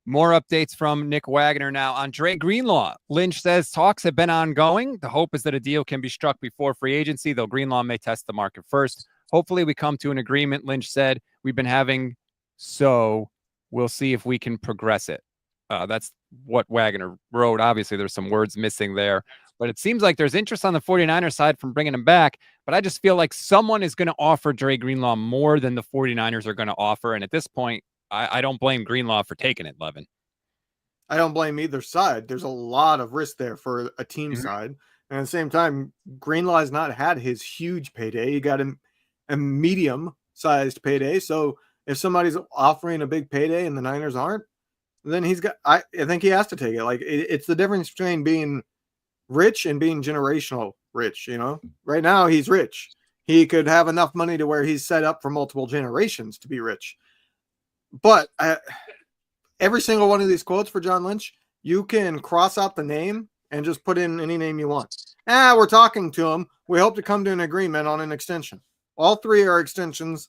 More updates from Nick Wagner now on Dre Greenlaw. Lynch says talks have been ongoing. The hope is that a deal can be struck before free agency, though Greenlaw may test the market first. Hopefully we come to an agreement, Lynch said. We've been having, so we'll see if we can progress it. That's what Wagner wrote. Obviously, there's some words missing there. But it seems like there's interest on the 49ers side from bringing him back. But I just feel like someone is going to offer Dre Greenlaw more than the 49ers are going to offer. And at this point, I don't blame Greenlaw for taking it, Levin. I
don't blame either side. There's a lot of risk there for a team side. And at the same time, Greenlaw has not had his huge payday. He got a medium-sized payday. So if somebody's offering a big payday and the Niners aren't, then I think he has to take it. Like, it's the difference between being rich and being generational rich, Right now, he's rich. He could have enough money to where he's set up for multiple generations to be rich. But every single one of these quotes for John Lynch, you can cross out the name and just put in any name you want. We're talking to him. We hope to come to an agreement on an extension. All three are extensions,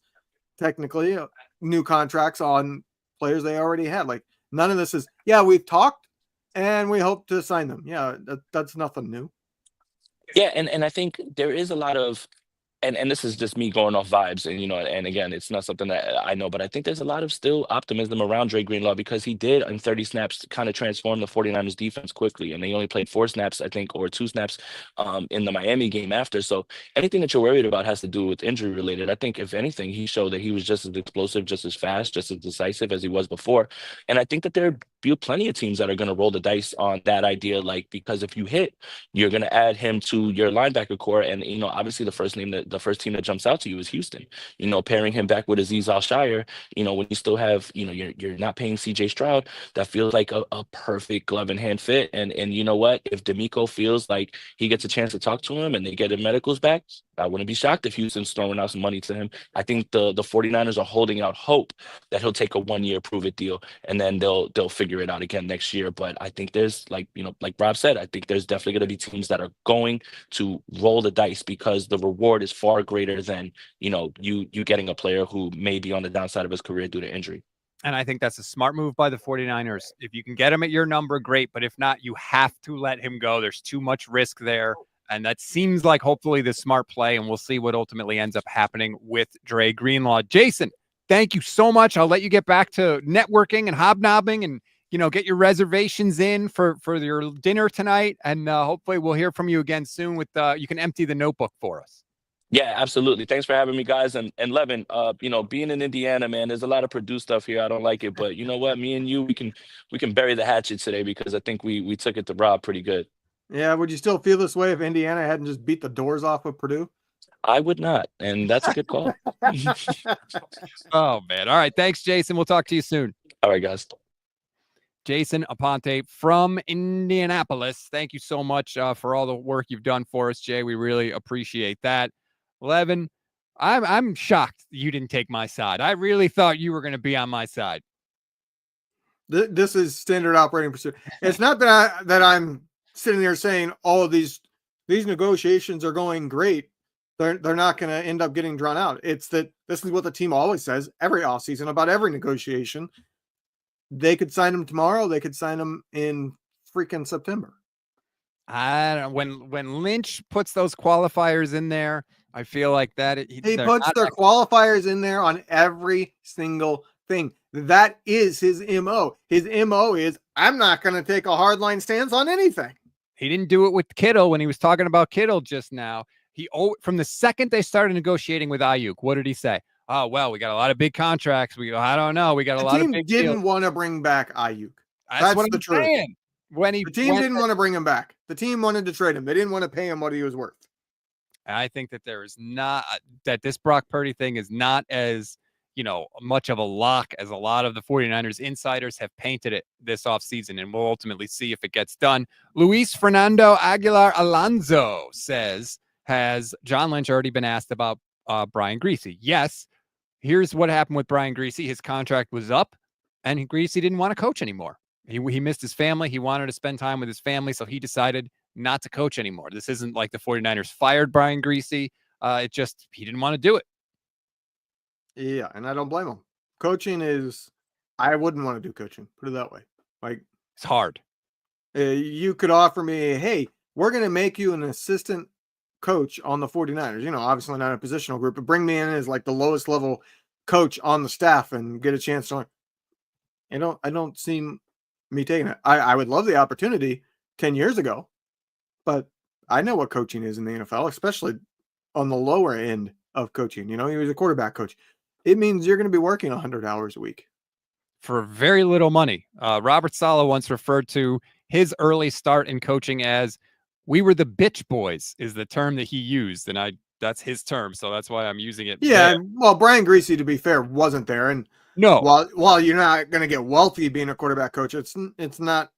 technically, new contracts on players they already had. Like, none of this is, we've talked and we hope to sign them. That's nothing new.
Yeah, and I think there is a lot of, and this is just me going off vibes, and and again, it's not something that I know, but I think there's a lot of still optimism around Dre Greenlaw, because he did in 30 snaps kind of transform the 49ers defense quickly, and they only played 4 snaps, I think, or 2 snaps in the Miami game after. So anything that you're worried about has to do with injury related. I think if anything, he showed that he was just as explosive, just as fast, just as decisive as he was before. And I think that they're plenty of teams that are going to roll the dice on that idea. Like, because if you hit, you're going to add him to your linebacker core. And, obviously the first team that jumps out to you is Houston, pairing him back with Azeez Al-Shire, when you still have, you're not paying CJ Stroud, that feels like a perfect glove in hand fit. And you know what, if D'Amico feels like he gets a chance to talk to him and they get his medicals back, I wouldn't be shocked if Houston's throwing out some money to him. I think the 49ers are holding out hope that he'll take a 1-year prove it deal, and then they'll figure it out again next year. But I think there's, like Rob said, I think there's definitely going to be teams that are going to roll the dice because the reward is far greater than, you getting a player who may be on the downside of his career due to injury.
And I think that's a smart move by the 49ers. If you can get him at your number, great. But if not, you have to let him go. There's too much risk there. And that seems like hopefully the smart play. And we'll see what ultimately ends up happening with Dre Greenlaw. Jason, thank you so much. I'll let you get back to networking and hobnobbing and, get your reservations in for your dinner tonight. And hopefully we'll hear from you again soon with you can empty the notebook for us.
Yeah, absolutely. Thanks for having me, guys. And Levin, being in Indiana, man, there's a lot of Purdue stuff here. I don't like it, but you know what? Me and you, we can bury the hatchet today because I think we took it to Rob pretty good.
Yeah, would you still feel this way if Indiana hadn't just beat the doors off of Purdue?
I would not, and that's a good call.
Oh, man. All right. Thanks, Jason. We'll talk to you soon.
All right, guys.
Jason Aponte from Indianapolis. Thank you so much for all the work you've done for us, Jay. We really appreciate that. Levin, I'm shocked you didn't take my side. I really thought you were going to be on my side.
This is standard operating procedure. It's not that I'm sitting there saying all of these negotiations are going great. They're not going to end up getting drawn out. It's that this is what the team always says every offseason about every negotiation. They could sign him tomorrow. They could sign him in freaking September.
I don't know. When Lynch puts those qualifiers in there, I feel like that
he puts their qualifiers in there on every single thing. That is his MO. His MO is I'm not going to take a hardline stance on anything.
He didn't do it with Kittle when he was talking about Kittle just now. From the second they started negotiating with Aiyuk, what did he say? Oh, well, we got a lot of big contracts. I don't know. We got a lot of big deals.
The team didn't want to bring back Aiyuk.
That's what the truth.
The team didn't want to bring him back. The team wanted to trade him. They didn't want to pay him what he was worth.
I think that that this Brock Purdy thing is not as, much of a lock as a lot of the 49ers insiders have painted it this offseason, and we'll ultimately see if it gets done. Luis Fernando Aguilar Alonso says, has John Lynch already been asked about Brian Griese? Yes. Here's what happened with Brian Griese. His contract was up, and Griese didn't want to coach anymore. He missed his family. He wanted to spend time with his family, so he decided not to coach anymore. This isn't like the 49ers fired Brian Griese. He didn't want to do it.
Yeah, and I don't blame him. I wouldn't want to do coaching, put it that way. Like,
it's hard.
You could offer me, hey, we're going to make you an assistant coach on the 49ers. Obviously not a positional group, but bring me in as like the lowest level coach on the staff and get a chance to learn. I don't see me taking it. I would love the opportunity 10 years ago, but I know what coaching is in the NFL, especially on the lower end of coaching. He was a quarterback coach. It means you're going to be working 100 hours a week
for very little money. Robert Saleh once referred to his early start in coaching as we were the bitch boys is the term that he used. And that's his term. So that's why I'm using it.
Yeah. There. Well, Brian Griese, to be fair, wasn't there. And
no,
while you're not going to get wealthy being a quarterback coach, it's not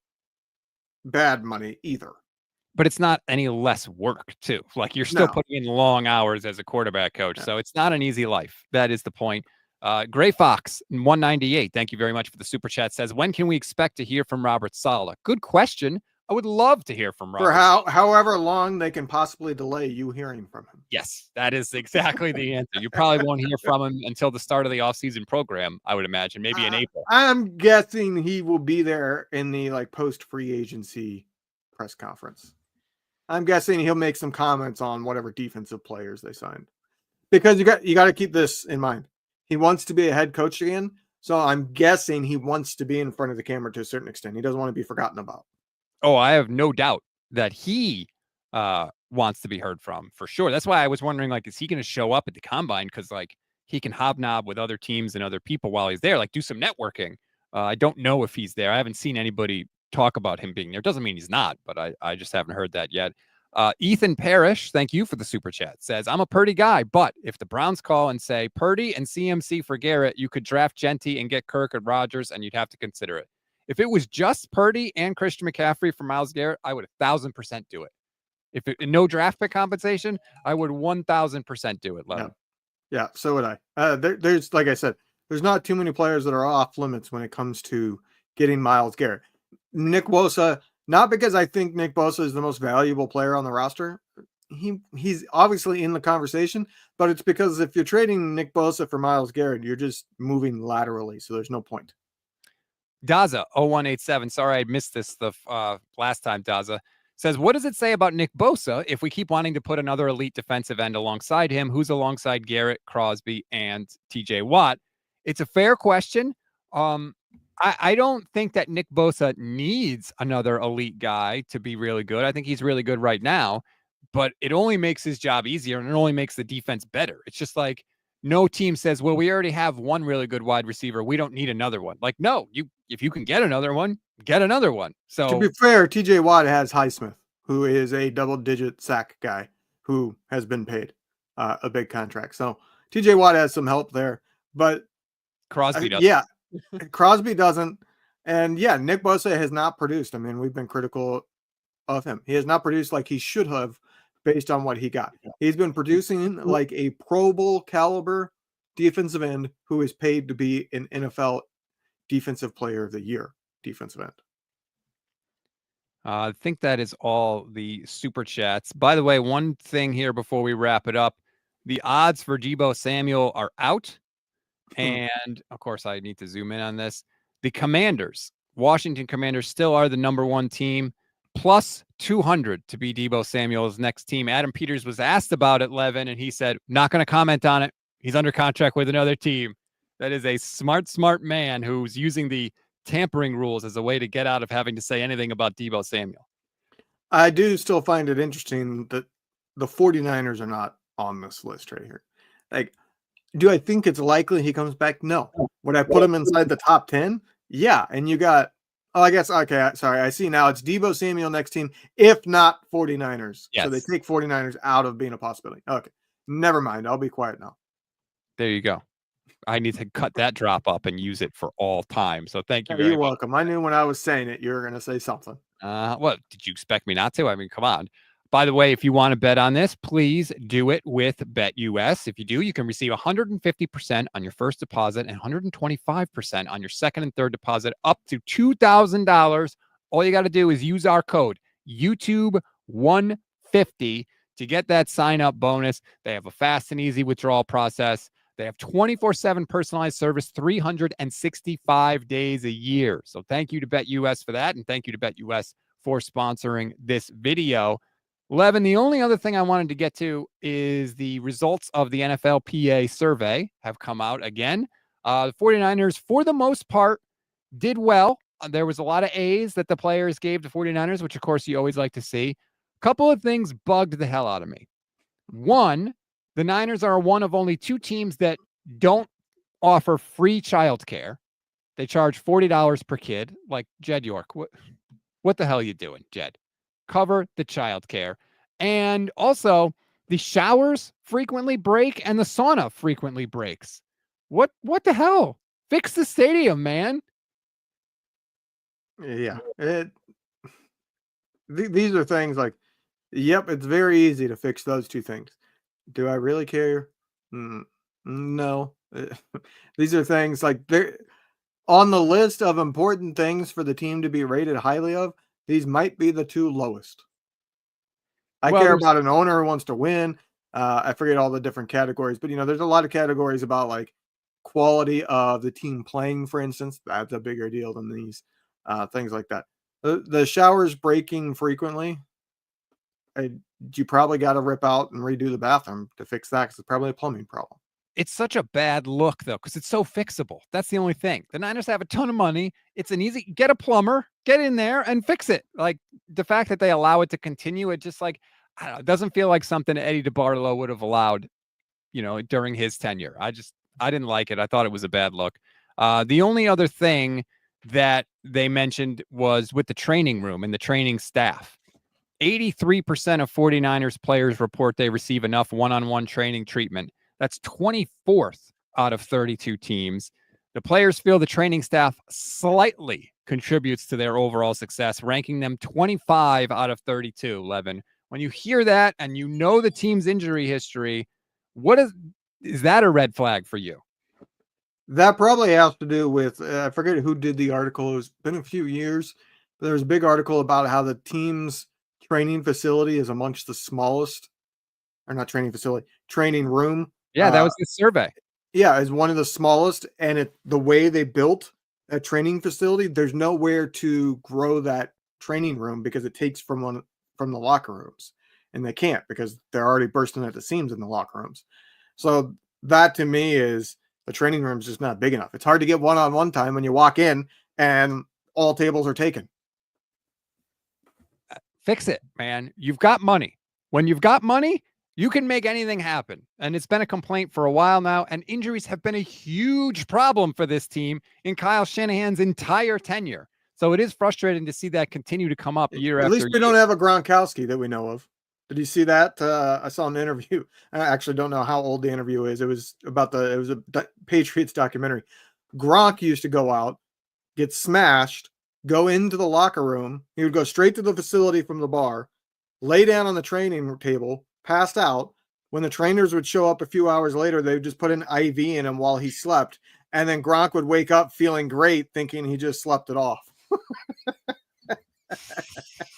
bad money either.
But it's not any less work too. Like you're still putting in long hours as a quarterback coach. Yeah. So it's not an easy life. That is the point. Gray Fox 198. Thank you very much for the super chat. Says, when can we expect to hear from Robert Saleh? Good question. I would love to hear from Robert.
For however long they can possibly delay you hearing from him.
Yes, that is exactly the answer. You probably won't hear from him until the start of the offseason program, I would imagine, maybe in April.
I'm guessing he will be there in the post free agency press conference. I'm guessing he'll make some comments on whatever defensive players they signed. Because you got to keep this in mind. He wants to be a head coach again, so I'm guessing he wants to be in front of the camera to a certain extent. He doesn't want to be forgotten about.
Oh, I have no doubt that he wants to be heard from for sure. That's why I was wondering, is he going to show up at the combine? Because he can hobnob with other teams and other people while he's there, do some networking. I don't know if he's there. I haven't seen anybody talk about him being there. Doesn't mean he's not, but I just haven't heard that yet. Ethan Parrish, thank you for the super chat, says, I'm a Purdy guy, but if the Browns call and say Purdy and CMC for Garrett, you could draft Genty and get Kirk and Rodgers, and you'd have to consider it. If it was just Purdy and Christian McCaffrey for Myles Garrett, I would 1,000% do it. If it, no draft pick compensation, I would 1,000% do it.
Yeah, so would I. There's, like I said, there's not too many players that are off limits when it comes to getting Myles Garrett. Nick Bosa, not because I think Nick Bosa is the most valuable player on the roster. He's obviously in the conversation, but it's because if you're trading Nick Bosa for Myles Garrett, you're just moving laterally, so there's no point.
Daza 0187. Sorry, I missed this the last time. Daza says, what does it say about Nick Bosa if we keep wanting to put another elite defensive end alongside him? Who's alongside Garrett, Crosby, and TJ Watt? It's a fair question. I don't think that Nick Bosa needs another elite guy to be really good. I think he's really good right now, but it only makes his job easier and it only makes the defense better. It's just like no team says, well, we already have one really good wide receiver. We don't need another one. Like, no, if you can get another one, get another one. So
to be fair, TJ Watt has Highsmith, who is a double-digit sack guy who has been paid a big contract. So TJ Watt has some help there, but
Crosby doesn't.
Yeah, Crosby doesn't. And yeah, Nick Bosa has not produced. I mean, we've been critical of him. He has not produced like he should have based on what he got. He's been producing like a Pro Bowl caliber defensive end who is paid to be an NFL Defensive Player of the Year defensive end.
I think that is all the super chats. By the way, one thing here before we wrap it up, the odds for Deebo Samuel are out. And of course, I need to zoom in on this. The Commanders, Washington Commanders, still are the number one team, plus 200 to be Deebo Samuel's next team. Adam Peters was asked about it, Levin, and he said, not going to comment on it. He's under contract with another team. That is a smart man who's using the tampering rules as a way to get out of having to say anything about Deebo Samuel.
I do still find it interesting that the 49ers are not on this list right here. Like, do I think it's likely he comes back? No. Would I put him inside the top 10? Yeah. And you got, I guess, okay, sorry. I see now it's Deebo Samuel next team, if not 49ers.
Yes.
So they take 49ers out of being a possibility. Okay. Never mind. I'll be quiet now.
There you go. I need to cut that drop up and use it for all time. So thank you very
You're
much.
welcome. I knew when I was saying it, you were going to say something.
What, did you expect me not to? I mean, come on. By the way, if you want to bet on this, please do it with BetUS. If you do, you can receive 150% on your first deposit and 125% on your second and third deposit, up to $2,000. All you got to do is use our code YouTube150 to get that sign-up bonus. They have a fast and easy withdrawal process. They have 24/7 personalized service, 365 days a year. So thank you to BetUS for that, and thank you to BetUS for sponsoring this video. Levin, the only other thing I wanted to get to is the results of the NFLPA survey have come out again. The 49ers, for the most part, did well. There was a lot of A's that the players gave the 49ers, which, of course, you always like to see. A couple of things bugged the hell out of me. One, the Niners are one of only two teams that don't offer free childcare. They charge $40 per kid. Like, Jed York, what the hell are you doing, Jed? Cover the childcare. And also, the showers frequently break and the sauna frequently breaks. What the hell? Fix the stadium, man.
Yeah. These are things like, yep, it's very easy to fix those two things. Do I really care? No. These are things like they're on the list of important things for the team to be rated highly of. These might be the two lowest. I care about an owner who wants to win. I forget all the different categories, but there's a lot of categories about like quality of the team playing, for instance. That's a bigger deal than these things like that. The showers breaking frequently. You probably got to rip out and redo the bathroom to fix that because it's probably a plumbing problem.
It's such a bad look, though, because it's so fixable. That's the only thing. The Niners have a ton of money. It's an easy, get a plumber, get in there and fix it. Like the fact that they allow it to continue, it just like, I don't know, it doesn't feel like something Eddie DeBartolo would have allowed, during his tenure. I didn't like it. I thought it was a bad look. The only other thing that they mentioned was with the training room and the training staff. 83% of 49ers players report they receive enough one-on-one training treatment. That's 24th out of 32 teams. The players feel the training staff slightly contributes to their overall success, ranking them 25 out of 32, Levin. When you hear that and you know the team's injury history, what is that a red flag for you?
That probably has to do with, I forget who did the article. It's been a few years, but there was a big article about how the team's training facility is amongst the smallest, or not training facility, training room.
Yeah, that was the survey.
Yeah, is one of the smallest, and the way they built a training facility, there's nowhere to grow that training room because it takes from the locker rooms, and they can't because they're already bursting at the seams in the locker rooms. So that to me is the training room is just not big enough. It's hard to get one-on-one time when you walk in and all tables are taken.
Fix it, man. You've got money. When you've got money, you can make anything happen. And it's been a complaint for a while now. And injuries have been a huge problem for this team in Kyle Shanahan's entire tenure. So it is frustrating to see that continue to come up year after year.
At least we don't have a Gronkowski that we know of. Did you see that? I saw an interview. I actually don't know how old the interview is. It was a Patriots documentary. Gronk used to go out, get smashed, go into the locker room. He would go straight to the facility from the bar, lay down on the training table, passed out. When the trainers would show up a few hours later, they would just put an IV in him while he slept. And then Gronk would wake up feeling great, thinking he just slept it off.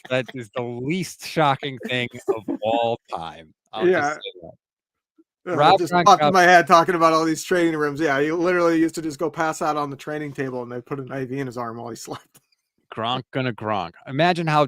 That is the least shocking thing of all time.
Just popped in my head talking about all these training rooms. Yeah, he literally used to just go pass out on the training table and they put an IV in his arm while he slept.
Gronk. Imagine how,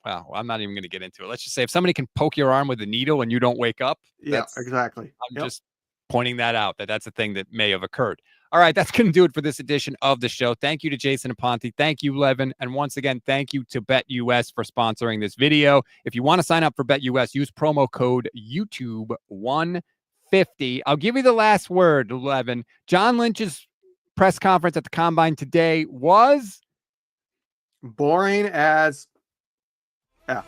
well, I'm not even going to get into it. Let's just say if somebody can poke your arm with a needle and you don't wake up.
Yeah, exactly.
I'm just pointing that out, that's a thing that may have occurred. All right, that's going to do it for this edition of the show. Thank you to Jason Aponte. Thank you, Levin. And once again, thank you to BetUS for sponsoring this video. If you want to sign up for BetUS, use promo code YouTube150. I'll give you the last word, Levin. John Lynch's press conference at the Combine today was
boring as... Yeah.